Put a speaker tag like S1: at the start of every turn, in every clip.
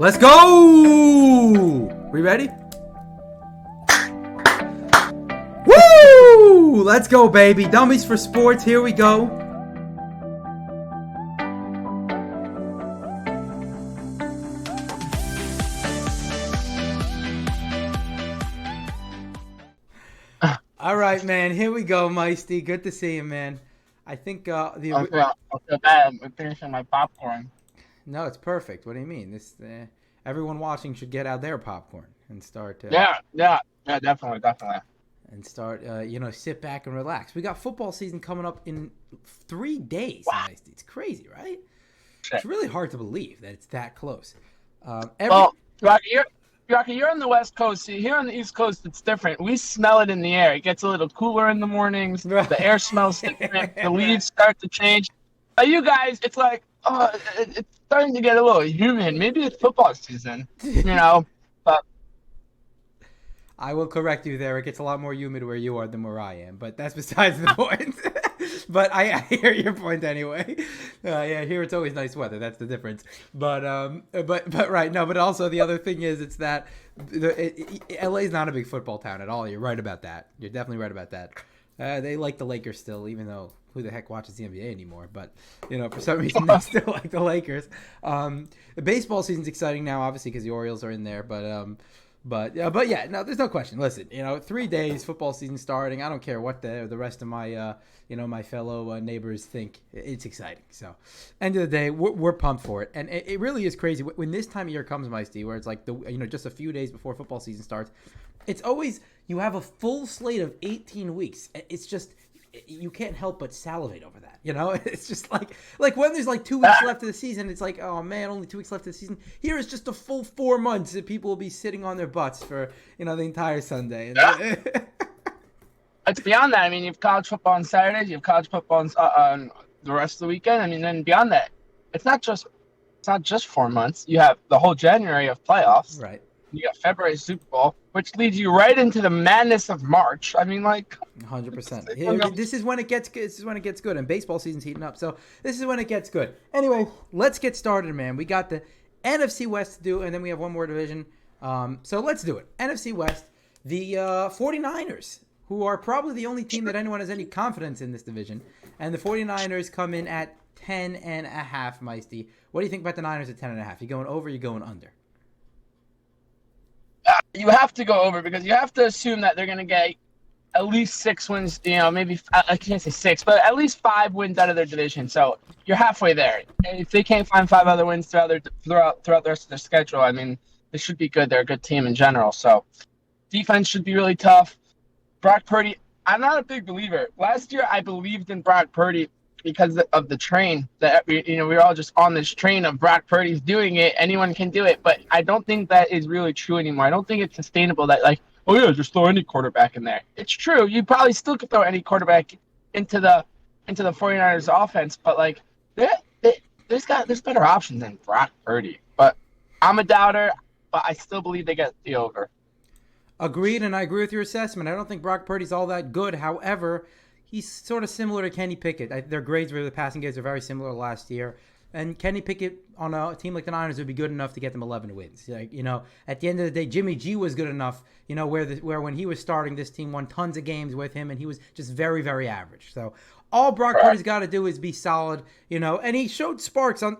S1: Let's go! We ready? Woo! Let's go, baby. Dummies for sports. Here we go. All right, man. Here we go, Meisty. Good to see you, man. I think
S2: I feel bad. I'm finishing my popcorn.
S1: No, it's perfect. What do you mean? Everyone watching should get out their popcorn and start.
S2: Yeah, definitely.
S1: And start, sit back and relax. We got football season coming up in 3 days.
S2: Wow.
S1: It's crazy, right?
S2: Shit.
S1: It's really hard to believe that it's that close.
S2: Well, Rocky, you're on the West Coast. See, here on the East Coast, it's different. We smell it in the air. It gets a little cooler in the mornings. The air smells different. The leaves start to change. But you guys, it's like, it's starting to get a little humid. Maybe it's football season, But
S1: I will correct you there. It gets a lot more humid where you are than where I am, but that's besides the point. But I hear your point anyway. Yeah, here it's always nice weather. That's the difference. But right. No, but also the other thing is it's that LA is not a big football town at all. You're right about that. You're definitely right about that. They like the Lakers still, even though who the heck watches the NBA anymore? But for some reason they still like the Lakers. The baseball season's exciting now, obviously, because the Orioles are in there. But yeah, no, there's no question. Listen, 3 days, football season starting. I don't care what the rest of my my fellow neighbors think. It's exciting. So, end of the day, we're pumped for it, and it really is crazy when this time of year comes, Meisty, where it's like just a few days before football season starts. It's always you have a full slate of 18 weeks. It's just you can't help but salivate over that. It's just like when there's like 2 weeks left of the season, it's like, oh man, only 2 weeks left of the season. Here is just a full 4 months that people will be sitting on their butts for the entire Sunday.
S2: Yeah. It's beyond that. I mean, you have college football on Saturdays, you have college football on the rest of the weekend. I mean, then beyond that, it's not just 4 months. You have the whole January of playoffs.
S1: Right.
S2: You got February Super Bowl, which leads you right into the madness of March. I mean,
S1: 100%. This is when it gets good. This is when it gets good, and baseball season's heating up. So this is when it gets good. Anyway, let's get started, man. We got the NFC West to do, and then we have one more division. So let's do it. NFC West, the 49ers, who are probably the only team that anyone has any confidence in this division, and the 49ers come in at 10.5, Meisty. What do you think about the Niners at 10.5? You going over? You going under?
S2: You have to go over because you have to assume that they're going to get at least 6 wins, maybe I can't say 6, but at least 5 wins out of their division. So you're halfway there. And if they can't find 5 other wins throughout the rest of their schedule, I mean, they should be good. They're a good team in general. So defense should be really tough. Brock Purdy, I'm not a big believer. Last year, I believed in Brock Purdy because of the train that we're all just on this train of Brock Purdy's doing it. Anyone can do it, but I don't think that is really true anymore. I don't think it's sustainable that just throw any quarterback in there. It's true. You probably still could throw any quarterback into the 49ers offense, but there's better options than Brock Purdy. But I'm a doubter, but I still believe they get the over.
S1: Agreed, and I agree with your assessment. I don't think Brock Purdy's all that good. However, he's sort of similar to Kenny Pickett. Their grades the passing grades are very similar last year. And Kenny Pickett on a team like the Niners would be good enough to get them 11 wins. At the end of the day, Jimmy G was good enough, where when he was starting, this team won tons of games with him, and he was just very, very average. So all Brock Purdy's got to do is be solid, and he showed sparks on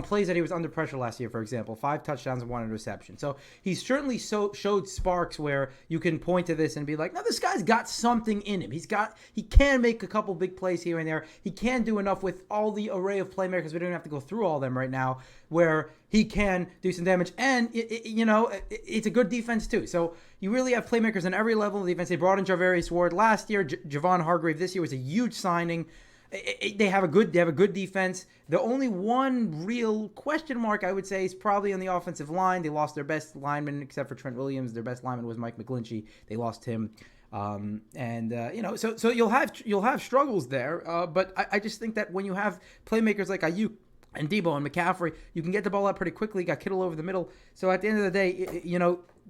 S1: plays that he was under pressure last year, for example, 5 touchdowns and 1 interception. So he certainly showed sparks where you can point to this and be like, no, this guy's got something in him. He can make a couple big plays here and there. He can do enough with all the array of playmakers. We don't have to go through all of them right now, where he can do some damage, and it's a good defense too. So you really have playmakers on every level of defense. They brought in Jarvarius Ward last year. Javon Hargrave this year was a huge signing. They have a good defense. The only one real question mark I would say is probably on the offensive line. They lost their best lineman except for Trent Williams. Their best lineman was Mike McGlinchey. They lost him. So you'll have struggles there. But I just think that when you have playmakers like Ayuk and Debo and McCaffrey, you can get the ball out pretty quickly. Got Kittle over the middle. So at the end of the day,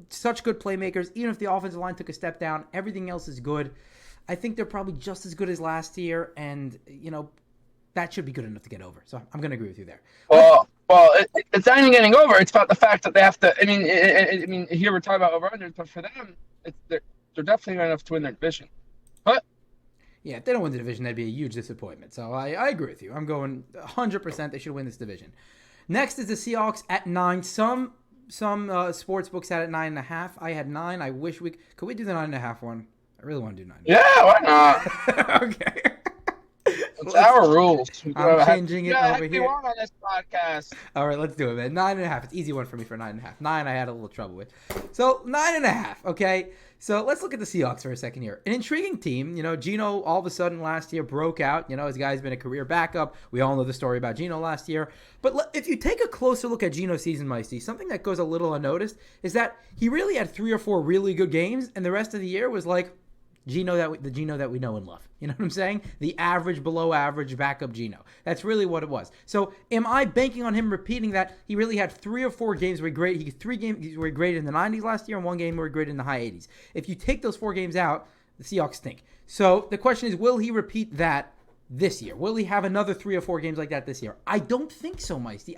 S1: such good playmakers. Even if the offensive line took a step down, everything else is good. I think they're probably just as good as last year, and that should be good enough to get over. So I'm going to agree with you there.
S2: Well, Well, it's not even getting over. It's about the fact that they have to. I mean, here we're talking about over-unders, but for them, they're definitely good enough to win their division. But
S1: Yeah, if they don't win the division, that'd be a huge disappointment. So I agree with you. I'm going 100% they should win this division. Next is the Seahawks at 9. Some sports books had it 9.5. I had 9. I wish could we do the 9.5 one? I really want to do 9.
S2: Yeah, why not?
S1: Okay.
S2: It's our rules.
S1: I'm changing it over
S2: You
S1: here.
S2: want on this podcast.
S1: All right, let's do it, man. 9.5. It's an easy one for me for 9.5. 9 I had a little trouble with. So 9.5. Okay. So let's look at the Seahawks for a second here. An intriguing team. You know, Geno all of a sudden last year broke out. You know, his guy's been a career backup. We all know the story about Geno last year. But if you take a closer look at Geno's season, Meisty, something that goes a little unnoticed is that he really had 3 or 4 really good games, and the rest of the year was like the Geno that we know and love. You know what I'm saying? The average, below average backup Geno. That's really what it was. So am I banking on him repeating that? He really had 3 or 4 games where he 3 games where he graded in the 90s last year and 1 game where he graded in the high 80s. If you take those 4 games out, the Seahawks stink. So the question is, will he repeat that this year? Will he have another 3 or 4 games like that this year? I don't think so, Meisty.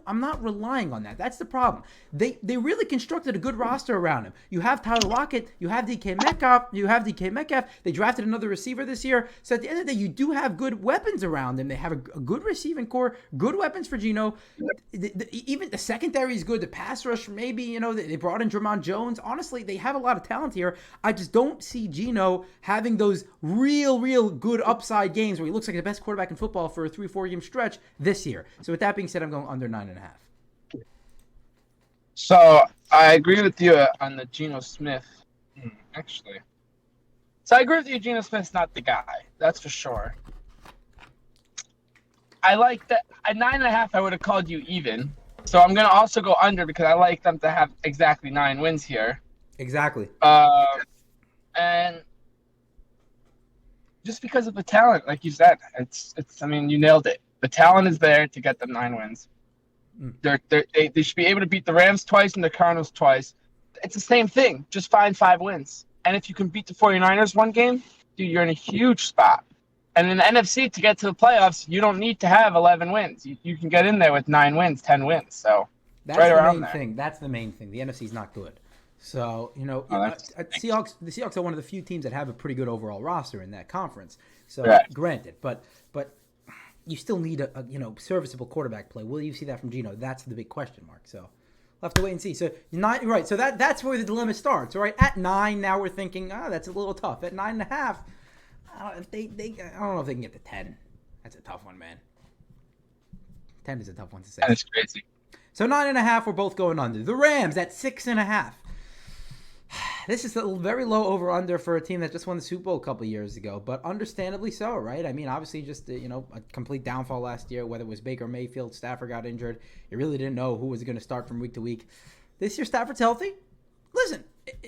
S1: I'm not relying on that. That's the problem. They really constructed a good roster around him. You have Tyler Lockett, you have DK Metcalf, they drafted another receiver this year. So at the end of the day, you do have good weapons around him. They have a good receiving core, good weapons for Geno. Even the secondary is good. The pass rush, maybe, you know, they brought in Jermon Jones. Honestly, they have a lot of talent here. I just don't see Geno having those real good upside games where he looks like the best quarterback in football for a 3-4 game stretch this year. So with that being said, I'm going under 9.5.
S2: So I agree with you on the Geno Smith. Actually, so I agree with you. Geno Smith's not the guy. That's for sure. I like that at 9.5. I would have called you even. So I'm gonna also go under because I like them to have exactly 9 wins here.
S1: Exactly.
S2: And just because of the talent, like you said, it's. I mean, you nailed it. The talent is there to get them 9 wins. They should be able to beat the Rams twice and the Cardinals twice. It's the same thing. Just find 5 wins. And if you can beat the 49ers 1 game, dude, you're in a huge spot. And in the NFC, to get to the playoffs, you don't need to have 11 wins. You can get in there with 9 wins, 10 wins. So
S1: that's
S2: right
S1: the
S2: around
S1: main
S2: there.
S1: thing. That's the main thing. The NFC is not good. So, you know, the Seahawks are one of the few teams that have a pretty good overall roster in that conference. So, Granted, but you still need a serviceable quarterback play. Will you see that from Geno? That's the big question mark. So, we'll have to wait and see. So, right. So that's where the dilemma starts. All right, at 9, now we're thinking, that's a little tough. At 9.5, I don't know if they can get to 10. That's a tough one, man. 10 is a tough one to say.
S2: That's crazy.
S1: So 9.5, we're both going under. The Rams at 6.5. This is a very low over-under for a team that just won the Super Bowl a couple years ago, but understandably so, right? I mean, obviously just, a complete downfall last year, whether it was Baker Mayfield, Stafford got injured. You really didn't know who was going to start from week to week. This year, Stafford's healthy. Listen,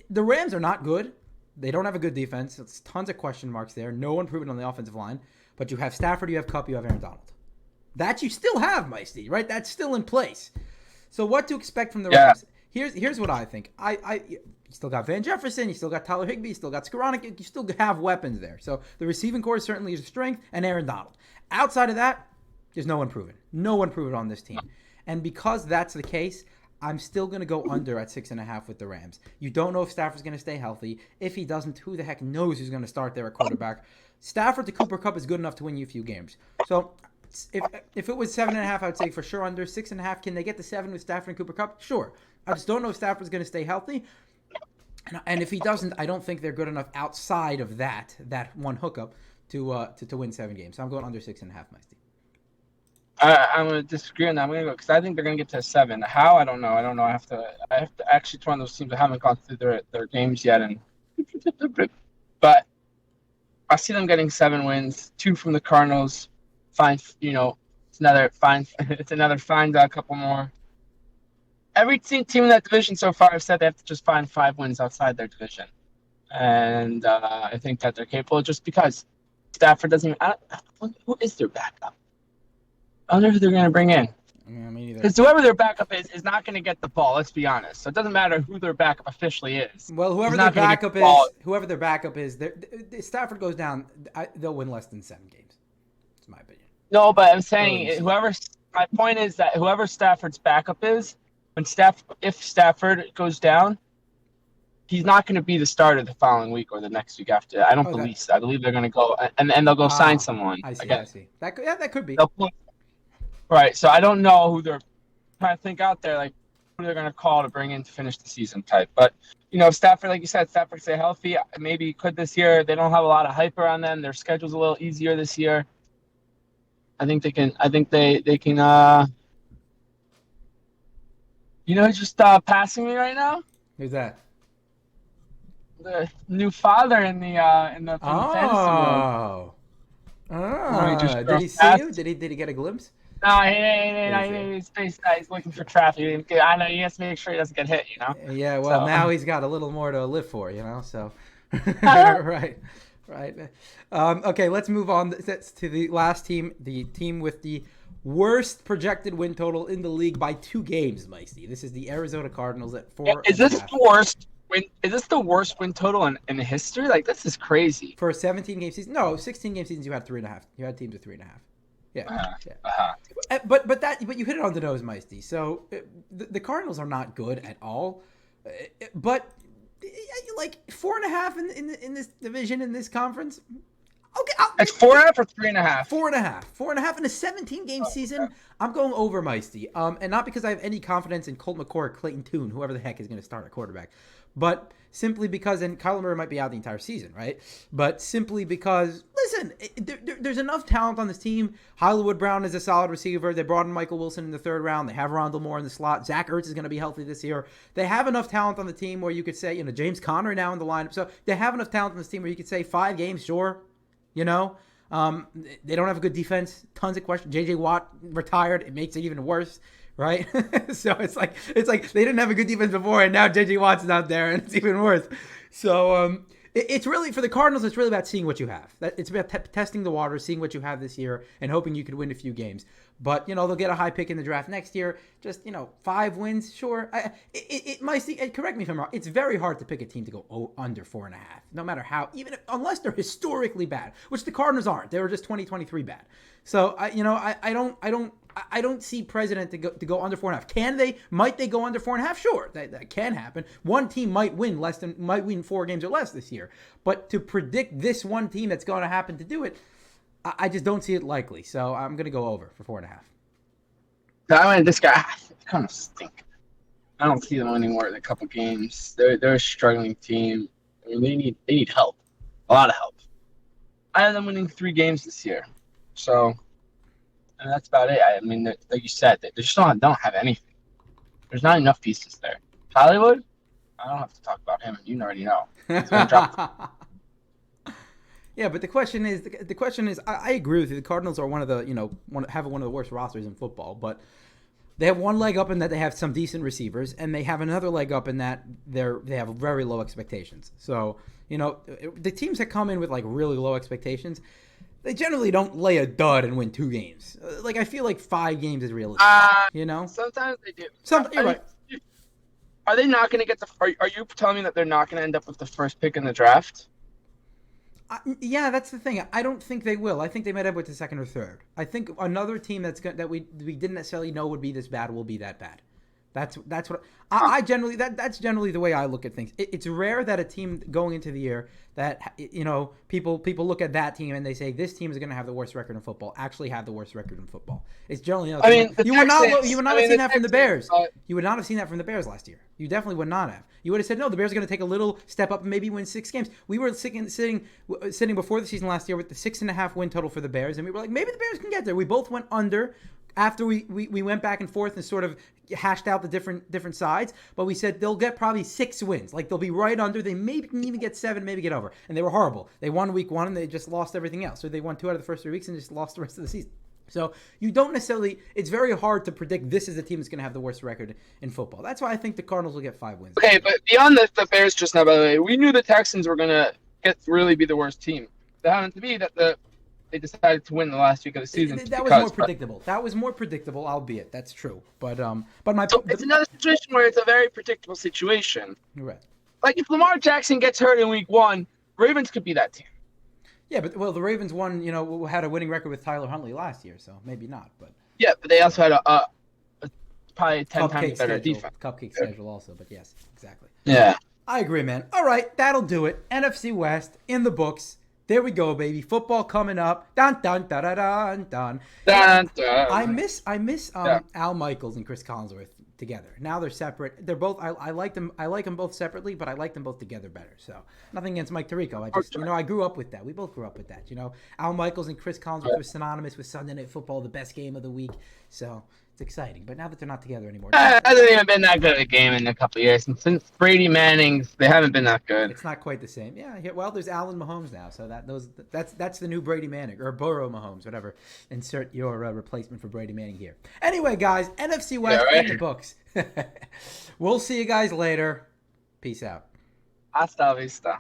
S1: the Rams are not good. They don't have a good defense. It's tons of question marks there. No improvement on the offensive line. But you have Stafford, you have Kupp, you have Aaron Donald. That you still have, Meisty, right? That's still in place. So what to expect from the Rams? Here's what I think. You still got Van Jefferson, you still got Tyler Higbee, you still got Skoranek, you still have weapons there. So the receiving core certainly is a strength, and Aaron Donald. Outside of that, there's no improvement. No improvement on this team. And because that's the case, I'm still going to go under at 6.5 with the Rams. You don't know if Stafford's going to stay healthy. If he doesn't, who the heck knows who's going to start there at quarterback? Stafford to Cooper Kupp is good enough to win you a few games. So if it was 7.5, I would say for sure under. 6.5, can they get to 7 with Stafford and Cooper Kupp? Sure. I just don't know if Stafford's going to stay healthy. And if he doesn't, I don't think they're good enough outside of that one hookup to win 7 games. So I'm going under 6.5, Meisty.
S2: I'm going to disagree on that. I'm going to go because I think they're going to get to 7. How? I don't know. I have to actually. It's one of those teams that haven't gone through their games yet, but I see them getting 7 wins, 2 from the Cardinals. Find it's another find a couple more. Every team in that division so far have said they have to just find 5 wins outside their division, and I think that they're capable just because Stafford doesn't even. Who is their backup? I wonder who they're going to bring in.
S1: Yeah, me neither.
S2: Because whoever their backup is not going to get the ball. Let's be honest. So it doesn't matter who their backup officially is.
S1: Well, whoever their backup is, Stafford goes down, they'll win less than 7 games. That's my opinion.
S2: No, but I'm saying whoever my point is that whoever Stafford's backup is, if Stafford goes down, he's not going to be the starter the following week or the next week after. I don't believe so. I believe they're going to go and they'll go sign someone.
S1: I see.
S2: Again.
S1: I see. That could be.
S2: Right. So I don't know who they're trying to think out there, like who they're going to call to bring in to finish the season type. But if Stafford, like you said, Stafford stay healthy, maybe could this year. They don't have a lot of hype around them. Their schedule's a little easier this year. I think they can. I think they can. Just passing me right now.
S1: Who's that?
S2: The new father in the fantasy world.
S1: Did he see you? Did he get a glimpse?
S2: No, he's looking for traffic. I know he has to make sure he doesn't get hit.
S1: Yeah. Well, now he's got a little more to live for. So. Right. Okay, let's move on to the last team, the team with the worst projected win total in the league by 2 games, Mikey. This is the Arizona Cardinals at 4.
S2: Is this the worst win? Is this the worst win total in history? Like, this is crazy.
S1: For a 17-game season? No, 16-game seasons you had 3.5. You had teams with 3.5. Yeah. But you hit it on the nose, Mikey. So the Cardinals are not good at all, but. Like 4.5 in this division, in this conference. Okay,
S2: it's 4.5 or 3.5.
S1: 4.5 in a 17-game season. Okay. I'm going over Meisty. And not because I have any confidence in Colt McCoy or Clayton Tune, whoever the heck is going to start at quarterback, but simply because, and Kyler Murray might be out the entire season, right? But simply because, listen, there's enough talent on this team. Hollywood Brown is a solid receiver. They brought in Michael Wilson in the 3rd round. They have Rondell Moore in the slot. Zach Ertz is going to be healthy this year. They have enough talent on the team where you could say, James Conner now in the lineup. So they have enough talent on this team where you could say 5 games, sure. They don't have a good defense. Tons of questions. J.J. Watt retired. It makes it even worse. Right? So it's like they didn't have a good defense before, and now J.J. Watt's not there, and it's even worse. So it's really, for the Cardinals, it's really about seeing what you have. It's about testing the water, seeing what you have this year, and hoping you could win a few games. But, they'll get a high pick in the draft next year. Just, 5 wins, sure. It might see, correct me if I'm wrong, it's very hard to pick a team to go under 4.5, no matter how, unless they're historically bad, which the Cardinals aren't. They were just 2023 bad. So, I don't see precedent to go under 4.5. Might they go under 4.5? Sure, that can happen. One team might win 4 games or less this year. But to predict this one team that's going to happen to do it, I just don't see it likely. So I'm going to go over for 4.5.
S2: This guy kind of stink. I don't see them winning more than a couple games. They're a struggling team. I mean, they need help, a lot of help. I have them winning 3 games this year. So. And that's about it. I mean, like you said, they just don't have anything. There's not enough pieces there. Hollywood, I don't have to talk about him. You already know. He's gonna drop.
S1: Yeah, but the question is, I agree with you. The Cardinals are one of the worst rosters in football, but they have one leg up in that they have some decent receivers, and they have another leg up in that they have very low expectations. So the teams that come in with like really low expectations, they generally don't lay a dud and win 2 games. I feel like 5 games is realistic.
S2: Sometimes they do.
S1: You're right.
S2: Are they not going to get Are you telling me that they're not going to end up with the first pick in the draft?
S1: Yeah, that's the thing. I don't think they will. I think they might end up with the 2nd or 3rd. I think another team that we didn't necessarily know would be this bad will be that bad. That's what I generally that's generally the way I look at things. It's rare that a team going into the year that people look at that team and they say this team is going to have the worst record in football. Actually, have the worst record in football. It's generally not. You would not have seen that from the Bears. You would not have seen that from the Bears last year. You definitely would not have. You would have said no. The Bears are going to take a little step up and maybe win 6 games. We were sitting before the season last year with the 6.5 win total for the Bears, and we were like maybe the Bears can get there. We both went under. After we went back and forth and sort of hashed out the different sides, but we said they'll get probably 6 wins. Like they'll be right under. They maybe can even get 7, maybe get over. And they were horrible. They won week 1 and they just lost everything else. So they won 2 out of the first 3 weeks and just lost the rest of the season. So you don't necessarily. It's very hard to predict this is the team that's going to have the worst record in football. That's why I think the Cardinals will get 5 wins.
S2: Okay, but beyond the Bears just now, by the way, we knew the Texans were going to really be the worst team. It happened to be that they decided to win the last week of the season.
S1: That was more predictable. That was more predictable, albeit that's true. But
S2: it's another situation where it's a very predictable situation.
S1: Right.
S2: Like if Lamar Jackson gets hurt in week 1, Ravens could be that team.
S1: Yeah, but the Ravens won. Had a winning record with Tyler Huntley last year, so maybe not. But
S2: Yeah, but they also had a probably 10 times
S1: Cupcake
S2: better
S1: schedule.
S2: defense.
S1: Cupcake schedule also, but yes, exactly.
S2: Yeah.
S1: I agree, man. All right, that'll do it. NFC West in the books. There we go, baby. Football coming up. Dun dun dun dun dun dun. Yeah,
S2: Dun, dun.
S1: I miss
S2: Yeah.
S1: Al Michaels and Chris Collinsworth together. Now they're separate. They're both. I like them. I like them both separately, but I like them both together better. So nothing against Mike Tirico. I just I grew up with that. We both grew up with that. Al Michaels and Chris Collinsworth were synonymous with Sunday Night Football, the best game of the week. So it's exciting. But now that they're not together anymore,
S2: Hasn't even been that good of a game in a couple of years. And since Brady Manning's, they haven't been that good.
S1: it's not quite the same. Yeah. Well, there's Allen Mahomes now, so that's the new Brady Manning or Burrow Mahomes, whatever. Insert your replacement for Brady Manning here. Anyway, guys, NFC West in the books. We'll see you guys later. Peace out.
S2: Hasta la vista.